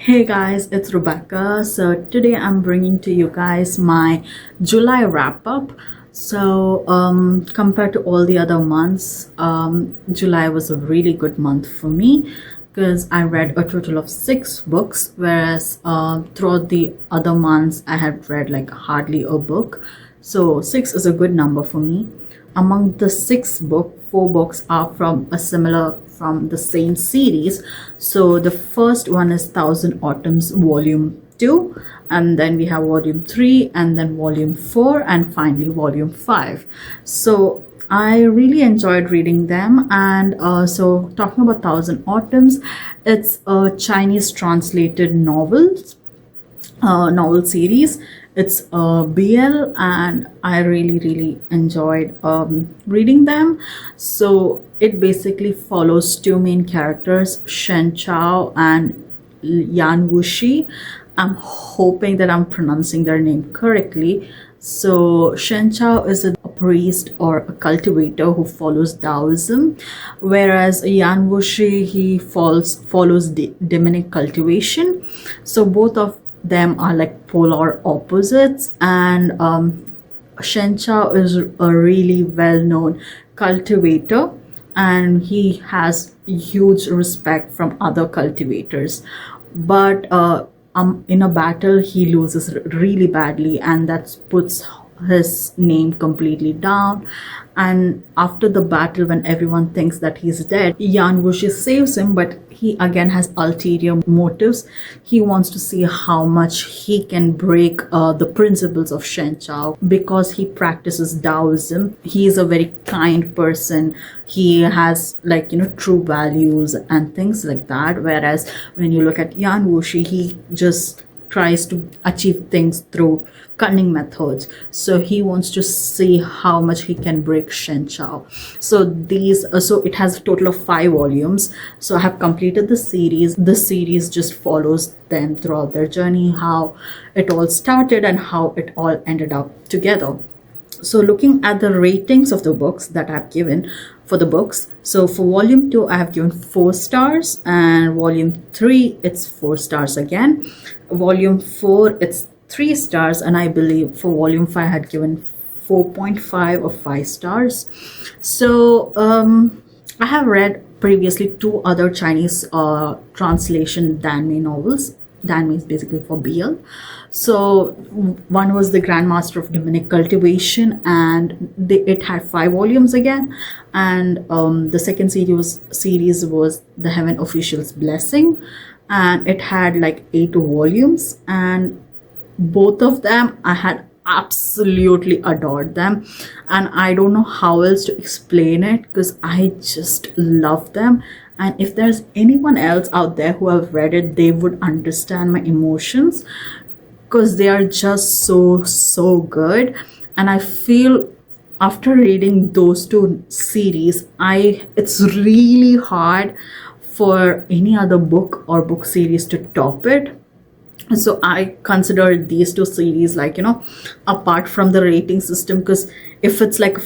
Hey guys, it's Rebecca. So today I'm bringing to you guys my July wrap up. Compared to all the other months, July was a really good month for me because I read a total of 6 books, whereas throughout the other months I had read like hardly a book. So 6 is a good number for me. Among the 6 book, 4 books are from the same series. So the first one is Thousand Autumns Volume 2, and then we have Volume 3, and then Volume 4, and finally Volume 5. So I really enjoyed reading them. And so talking about Thousand Autumns, it's a Chinese translated novel series. It's a BL, and I really enjoyed reading them. So it basically follows 2 main characters, Shen Chao and Yan Wuxi. I'm hoping that I'm pronouncing their name correctly. So Shen Chao is a priest or a cultivator who follows Taoism, whereas Yan Wuxi, he follows demonic cultivation. So both of them are like polar opposites. And Shen Chao is a really well-known cultivator, and he has huge respect from other cultivators. But in a battle, he loses really badly, and that puts his name completely down. And after the battle, when everyone thinks that he's dead, Yan Wuxi saves him, but he again has ulterior motives. He wants to see how much he can break the principles of Shen Chao, because he practices Taoism. He is a very kind person. He has true values and things like that. Whereas when you look at Yan Wuxi, he just tries to achieve things through cunning methods. So he wants to see how much he can break Shen Chao. So it has a total of 5 volumes. So I have completed the series. The series just follows them throughout their journey, how it all started and how it all ended up together. So looking at the ratings of the books that I've given for the books, so for volume 2 I have given 4 stars, and volume 3 it's 4 stars again. Volume 4 it's 3 stars, and I believe for volume 5 I had given 4.5 or 5 stars. So I have read previously 2 other Chinese translation Danmei novels. Danmei is basically for BL. So one was The Grandmaster of Demonic Cultivation, and it had 5 volumes again. And the second series was The Heaven Official's Blessing, and it had like 8 volumes. And both of them I had absolutely adored them, and I don't know how else to explain it, because I just love them. And if there's anyone else out there who have read it, they would understand my emotions, because they are just so good. And I feel after reading those 2 series, it's really hard for any other book or book series to top it. So I consider these 2 series apart from the rating system, because if it's like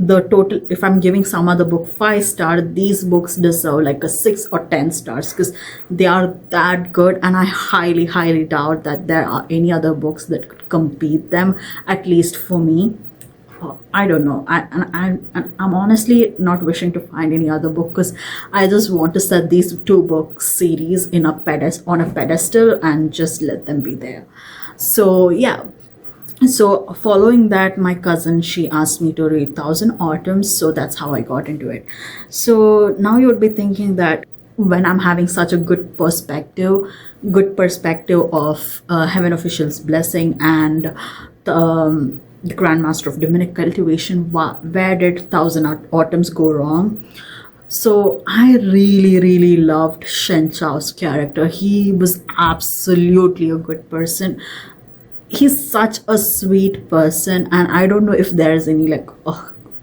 the total, if I'm giving some other book 5 star, these books deserve like a 6 or 10 stars, because they are that good. And I highly doubt that there are any other books that could compete them, at least for me. I don't know. I'm honestly not wishing to find any other book, because I just want to set these 2 book series on a pedestal and just let them be there. So yeah. So following that, my cousin, she asked me to read Thousand Autumns. So that's how I got into it. So now you would be thinking that when I'm having such a good perspective of Heaven Official's Blessing and the Grandmaster of Demonic Cultivation, where did Thousand Autumns go wrong? So I really loved Shen Chao's character. He was absolutely a good person. He's such a sweet person, and I don't know if there's any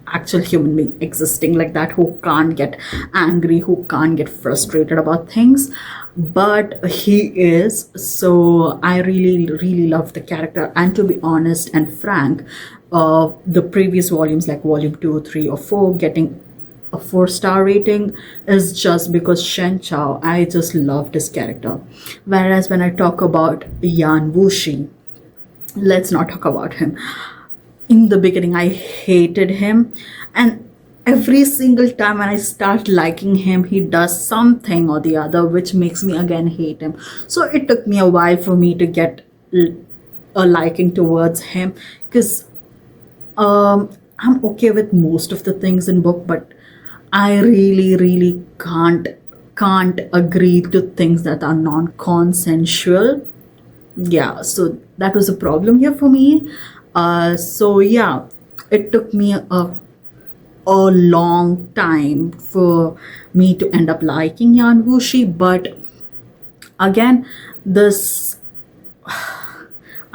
actual human being existing like that, who can't get angry, who can't get frustrated about things, but he is. So I really love the character. And to be honest and frank, the previous volumes like volume 2, 3 or 4 getting a 4-star rating is just because Shen Chao, I just loved his character. Whereas when I talk about Yan Wuxi, let's not talk about him. In the beginning, I hated him, and every single time when I start liking him, he does something or the other which makes me again hate him. So it took me a while for me to get a liking towards him, because I'm okay with most of the things in book, but I really can't agree to things that are non-consensual. Yeah, so that was a problem here for me. So yeah, it took me a long time for me to end up liking Yan Wuxi, but again, this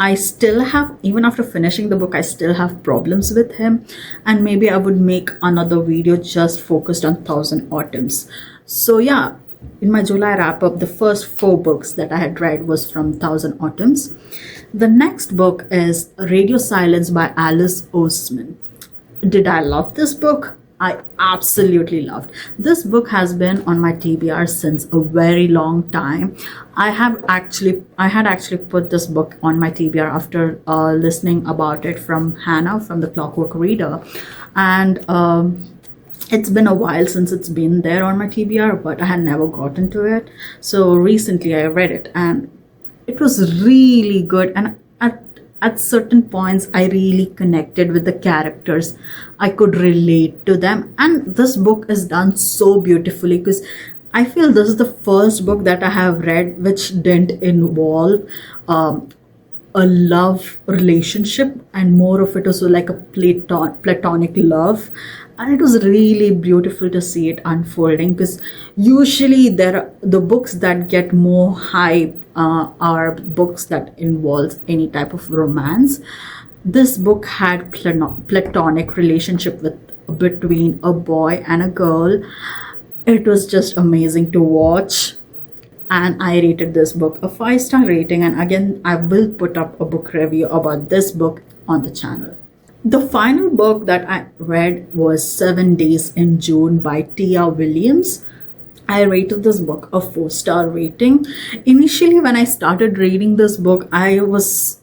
I still have, even after finishing the book, I still have problems with him, and maybe I would make another video just focused on Thousand Autumns. So yeah, in my July wrap up, the first 4 books that I had read was from Thousand Autumns. The next book is Radio Silence by Alice Oseman. Did I love this book? I absolutely loved. This book has been on my TBR since a very long time. I had actually put this book on my TBR after listening about it from Hannah from the Clockwork Reader, and it's been a while since it's been there on my TBR, but I had never gotten to it. So recently I read it, and it was really good, and at certain points I really connected with the characters. I could relate to them, and this book is done so beautifully, because I feel this is the first book that I have read which didn't involve a love relationship, and more of it was like a platonic love, and it was really beautiful to see it unfolding, because usually the books that get more hype are books that involves any type of romance. This book had platonic relationship between a boy and a girl. It was just amazing to watch, and I rated this book a 5-star rating, and again I will put up a book review about this book on the channel. The final book that I read was 7 Days in June by Tia Williams. I rated this book a 4-star rating. Initially, when I started reading this book, I was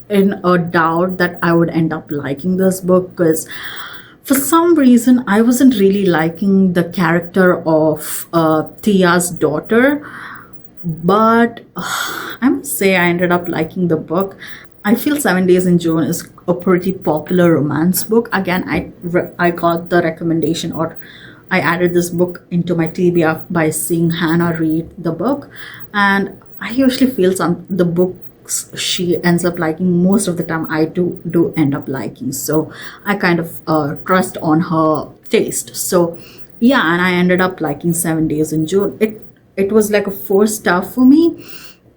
in a doubt that I would end up liking this book, because for some reason I wasn't really liking the character of Tia's daughter, but I must say I ended up liking the book. I feel 7 Days in June is a pretty popular romance book. Again, I got the recommendation, or I added this book into my TBR by seeing Hannah read the book, and I usually feel the books she ends up liking, most of the time I do end up liking. So I kind of trust on her taste. So yeah, and I ended up liking 7 Days in June. It was like a 4-star for me,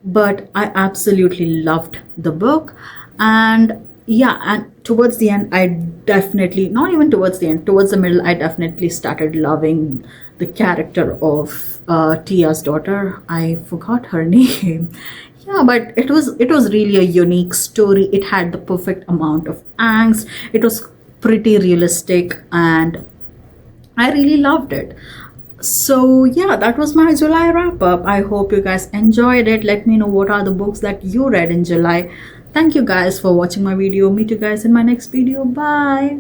but I absolutely loved the book. And yeah, and towards the end, I definitely, not even towards the end, towards the middle, I definitely started loving the character of Tia's daughter. I forgot her name. Yeah, but it was really a unique story. It had the perfect amount of angst. It was pretty realistic, and I really loved it. So yeah, that was my July wrap up. I hope you guys enjoyed it. Let me know what are the books that you read in July. Thank you guys for watching my video. Meet you guys in my next video. Bye.